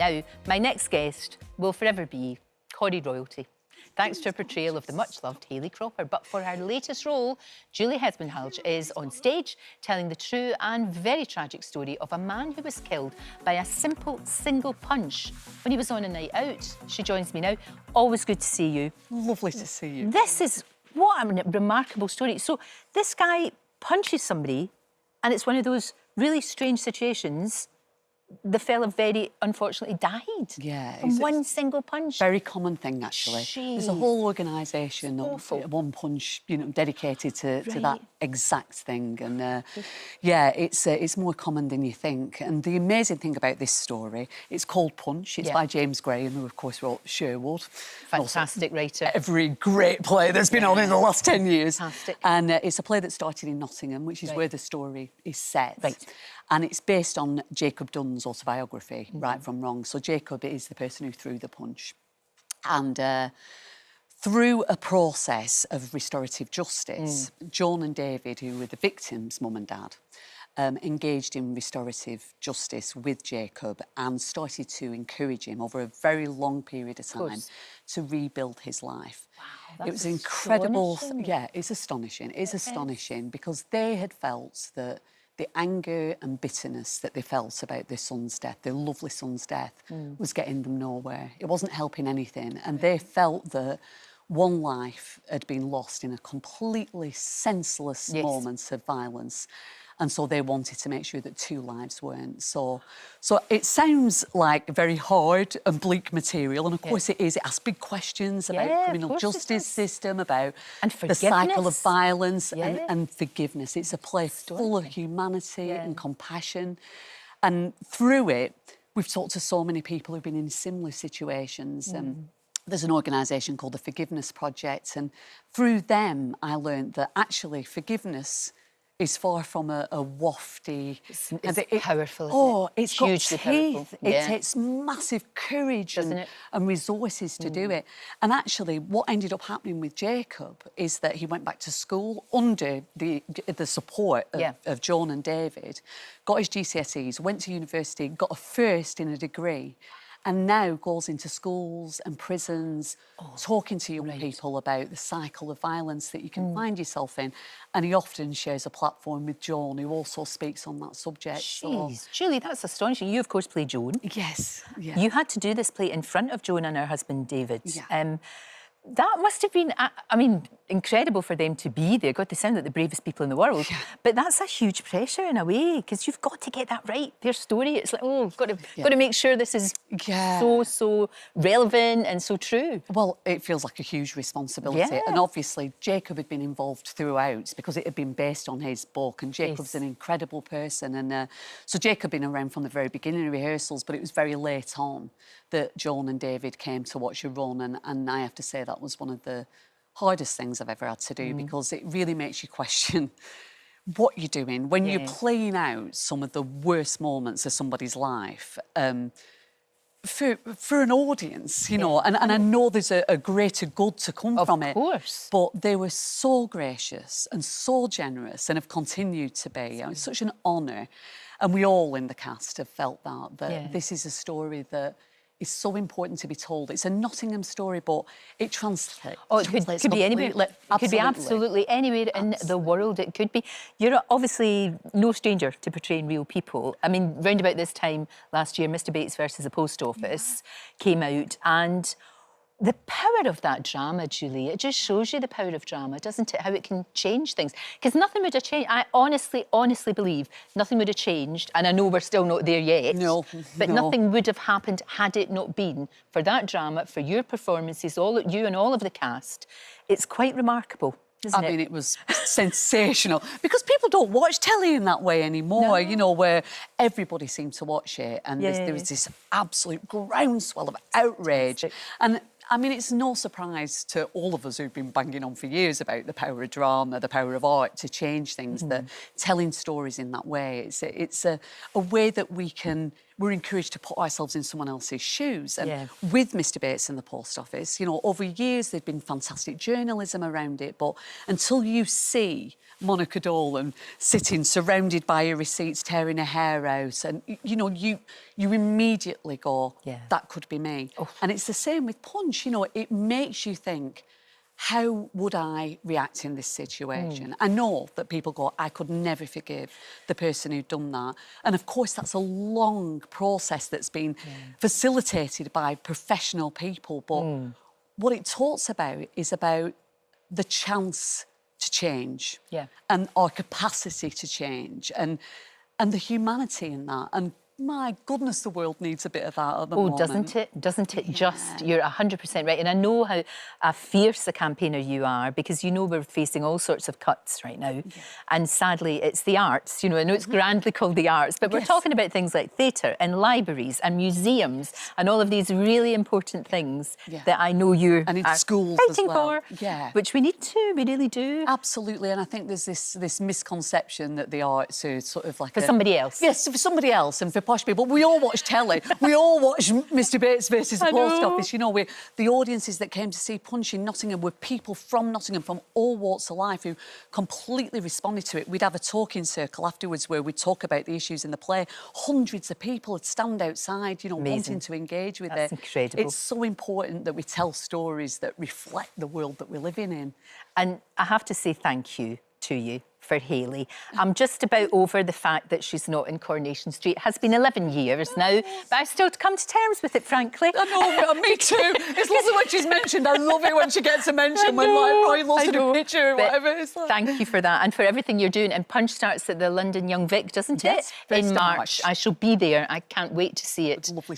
Now, my next guest will forever be Corrie royalty, thanks to her portrayal of the much-loved Hayley Cropper. But for her latest role, Julie Hesmondhalgh is on stage telling the true and very tragic story of a man who was killed by a simple single punch when he was on a night out. She joins me now. Always good to see you. Lovely to see you. This is what a remarkable story. So this guy punches somebody and it's one of those really strange situations. The fella very unfortunately died. Yeah. From one single punch. Very common thing, actually. Jeez. There's a whole organisation, One Punch, dedicated to that exact thing. And yeah, it's more common than you think. And the amazing thing about this story, it's called Punch. It's by James Graham, who of course wrote Sherwood. Fantastic writer. Every great play that's been on in the last 10 years. Fantastic. And it's a play that started in Nottingham, which is where the story is set. Right. And it's based on Jacob Dunn's autobiography, Right From Wrong. So Jacob is the person who threw the punch. And through a process of restorative justice, Joan and David, who were the victims' mum and dad, engaged in restorative justice with Jacob and started to encourage him over a very long period of time to rebuild his life. Wow, it was incredible. astonishing. Yeah, it's astonishing. It's astonishing because they had felt that the anger and bitterness that they felt about their son's death, their lovely son's death, was getting them nowhere. It wasn't helping anything. And they felt that one life had been lost in a completely senseless moment of violence. And so they wanted to make sure that two lives weren't. So it sounds like very hard and bleak material, and of course it is. It asks big questions about the criminal justice system, about the cycle of violence and forgiveness. It's a play full of humanity and compassion. And through it, we've talked to so many people who've been in similar situations. There's an organisation called the Forgiveness Project, and through them I learned that actually forgiveness is far from a wafty... It's powerful, isn't it? It's hugely got teeth. powerful. It takes massive courage and resources to do it. And actually, what ended up happening with Jacob is that he went back to school under the support of Joan and David, got his GCSEs, went to university, got a first in a degree, and now goes into schools and prisons, talking to young people about the cycle of violence that you can find yourself in. And he often shares a platform with Joan, who also speaks on that subject. Jeez, Julie, that's astonishing. You, of course, play Joan. Yes. Yeah. You had to do this play in front of Joan and her husband, David. Yeah. That must have been, I mean, incredible for them to be there. God, they sound like the bravest people in the world. Yeah. But that's a huge pressure in a way, because you've got to get that right. Their story, it's like, got to make sure this is so relevant and so true. Well, it feels like a huge responsibility. Yeah. And obviously, Jacob had been involved throughout because it had been based on his book. And Jacob's an incredible person. And so Jacob had been around from the very beginning of rehearsals, but it was very late on that Joan and David came to watch a run. And I have to say that was one of the hardest things I've ever had to do because it really makes you question what you're doing when you're playing out some of the worst moments of somebody's life for an audience, you know, and I know there's a greater good to come from it. Of course. But they were so gracious and so generous and have continued to be. It's such an honour. And we all in the cast have felt that this is a story that is so important to be told. It's a Nottingham story, but it translates. Oh, it could be anywhere. It could be absolutely anywhere in the world. It could be. You're obviously no stranger to portraying real people. I mean, round about this time last year, Mr. Bates versus the Post Office came out, and the power of that drama, Julie, it just shows you the power of drama, doesn't it? How it can change things. Because nothing would have changed. I honestly believe nothing would have changed. And I know we're still not there yet. No. But nothing would have happened had it not been for that drama, for your performances, you and all of the cast. It's quite remarkable. I mean, it was sensational because people don't watch telly in that way anymore, you know, where everybody seemed to watch it and there was this absolute groundswell of outrage. And I mean, it's no surprise to all of us who've been banging on for years about the power of drama, the power of art to change things, that telling stories in that way, it's a way that we can we're encouraged to put ourselves in someone else's shoes. And Yeah. with Mr Bates and the Post Office, you know, over years there'd been fantastic journalism around it, but until you see Monica Dolan sitting surrounded by her receipts, tearing her hair out, and you know, you immediately go, Yeah. that could be me. Oh. And it's the same with Punch, you know, it makes you think, how would I react in this situation? I know that people go, I could never forgive the person who'd done that. And of course, that's a long process that's been facilitated by professional people. But what it talks about is about the chance to change and our capacity to change and the humanity in that. And my goodness, the world needs a bit of that at the moment. Oh, doesn't it? Doesn't it just? You're 100% right. And I know how fierce a campaigner you are, because you know we're facing all sorts of cuts right now. Yeah. And sadly, it's the arts. You know, I know it's grandly called the arts, but we're talking about things like theatre and libraries and museums and all of these really important things that I know you and in are schools fighting as well. for, which we need to, we really do. Absolutely. And I think there's this misconception that the arts are sort of like somebody else. Yes, for somebody else and for posh people. We all watch telly. We all watch Mr Bates versus the Post Office. You know, the audiences that came to see Punch in Nottingham were people from Nottingham, from all walks of life, who completely responded to it. We'd have a talking circle afterwards where we'd talk about the issues in the play. Hundreds of people would stand outside, you know, wanting to engage with That's it. incredible. It's so important that we tell stories that reflect the world that we're living in. And I have to say thank you to you for Hayley. I'm just about over the fact that she's not in Coronation Street. It has been 11 years now, but I've still to come to terms with it, frankly. I know, me too. It's lovely when she's mentioned. I love it when she gets a mention, when like Roy lost in a picture or whatever. It's like... Thank you for that and for everything you're doing. And Punch starts at the London Young Vic, doesn't it? Yes, in March. I shall be there. I can't wait to see it. It's lovely.